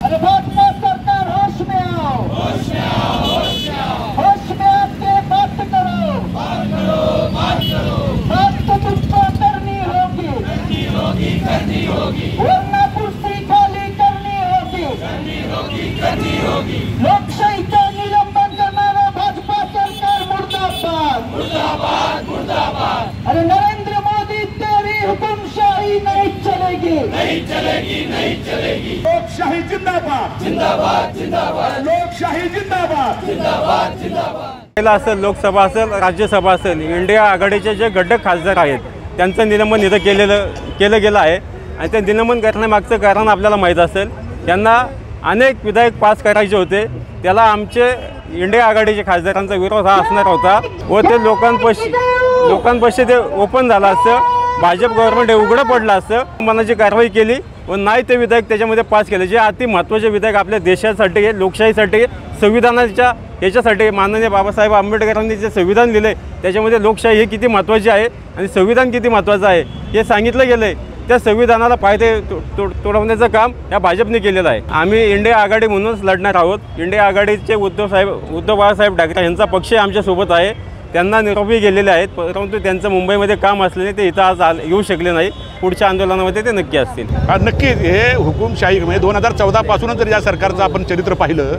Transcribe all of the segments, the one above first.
अरे भाजपा सरकार होश में आओ, होश में आओ, होश में आओ, होश में आके बात करो, बात करो, बात करो। बात तो तुमको करनी होगी, करनी होगी, करनी होगी, वरना कुर्सी खाली करनी होगी, करनी होगी, करनी होगी। लोकशाही का निलंबन करना भाजपा सरकार मुर्दाबाद, मुर्दाबाद, मुर्दाबाद। अरे नरेंद्र मोदी तेरी हुकुमशाही नहीं चलेगी, नहीं चलेगी, नहीं चलेगी। लोकशाही जिंदाबाद, जिंदाबाद, जिंदाबाद, लोकशाही जिंदाबाद, जिंदाबाद, जिंदाबाद। पहिला असेल लोकसभा असेल राज्यसभा असेल इंडिया आघाडीचे जे गड्डक खासदार आहेत त्यांचं निलंबन इथं केलं गेलं आहे आणि ते निलंबन करण्यामागचं कारण आपल्याला माहीत असेल। त्यांना अनेक विधेयक पास करायचे होते, त्याला आमचे इंडिया आघाडीच्या खासदारांचा विरोध हा असणार होता व ते लोकांपाशी ते ओपन झालं असतं, भाजप गव्हर्नमेंट हे उघडं पडलं असतं, मनाची कारवाई केली व नाही ते विधेयक त्याच्यामध्ये पास केले। जे अति महत्त्वाचे विधेयक आपल्या देशासाठी लोकशाहीसाठी संविधानाच्या याच्यासाठी माननीय बाबासाहेब आंबेडकरांनी जे संविधान लिहिले त्याच्यामध्ये लोकशाही ही किती महत्त्वाची आहे आणि संविधान किती महत्त्वाचं आहे हे सांगितलं गेलं आहे। त्या संविधानाला फायदे तोडवण्याचं काम या भाजपने केलेलं आहे। आम्ही इंडिया आघाडी म्हणूनच लढणार आहोत। इंडिया आघाडीचे उद्धव बाळासाहेब ठाकरे यांचा पक्ष आमच्यासोबत आहे, त्यांना निरोपही गेलेले आहेत, परंतु त्यांचं मुंबईमध्ये काम असल्याने ते इथं आज येऊ शकले नाही। पुढच्या आंदोलनामध्ये ते नक्की असतील। नक्कीच हे हुकुमशाही म्हणजे 2014 पासूनच जर या सरकारचं आपण चरित्र पाहिलं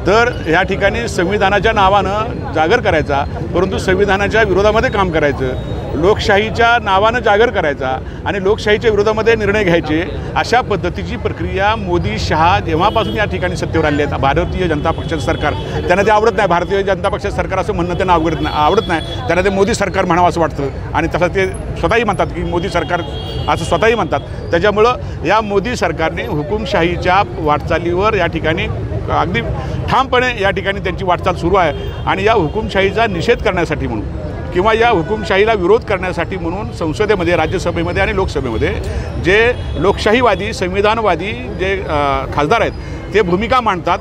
तर या ठिकाणी संविधानाच्या नावानं जागर करायचा, परंतु संविधानाच्या विरोधामध्ये काम करायचं, लोकशाहीच्या नावानं जागर करायचा आणि लोकशाहीच्या विरोधामध्ये निर्णय घ्यायचे, अशा पद्धतीची प्रक्रिया मोदी शहा जेव्हापासून या ठिकाणी सत्तेवर आले आहेत। भारतीय जनता पक्षाचं सरकार त्यांना ते आवडत नाही, भारतीय जनता पक्षाचं सरकार असं म्हणणं त्यांना आवडत नाही, त्यांना ते मोदी सरकार म्हणावं असं वाटतं आणि तसं ते स्वतःही म्हणतात की मोदी सरकार असं स्वतःही म्हणतात। त्याच्यामुळं या मोदी सरकारने हुकुमशाहीच्या वाटचालीवर या ठिकाणी अगदी ठामपणे या ठिकाणी त्यांची वाटचाल सुरू आहे आणि या हुकुमशाहीचा निषेध करण्यासाठी म्हणून किंवा या हुकुमशाहीला विरोध करण्यासाठी म्हणून संसदेमध्ये, राज्यसभेमध्ये आणि लोकसभेमध्ये जे लोकशाहीवादी संविधानवादी जे खासदार आहेत ते भूमिका मांडतात,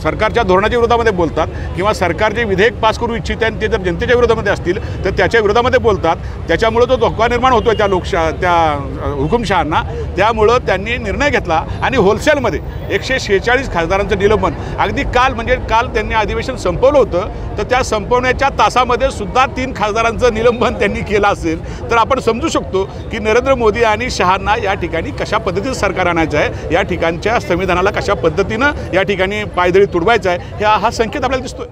सरकारच्या धोरणाच्या विरोधामध्ये बोलतात किंवा सरकार जे विधेयक पास करू इच्छित आहे ते जर जनतेच्या विरोधामध्ये असतील तर त्याच्या विरोधामध्ये बोलतात। त्याच्यामुळं तो धोका निर्माण होतो आहे त्या हुकुमशहांना। त्यामुळं त्यांनी निर्णय घेतला आणि होलसेलमध्ये 146 खासदारांचं निलंबन अगदी काल त्यांनी अधिवेशन संपवलं होतं, तर त्या संपवण्याच्या तासामध्ये सुद्धा 3 खासदारांचं निलंबन त्यांनी केलं असेल तर आपण समजू शकतो की नरेंद्र मोदी आणि शहांना या ठिकाणी कशा पद्धतीचं सरकार आणायचं आहे, या ठिकाणच्या संविधानाला कशा पद्धतीनं या ठिकाणी पायदळी तुडवायचं आहे हा संकेत आपल्याला दिसतोय।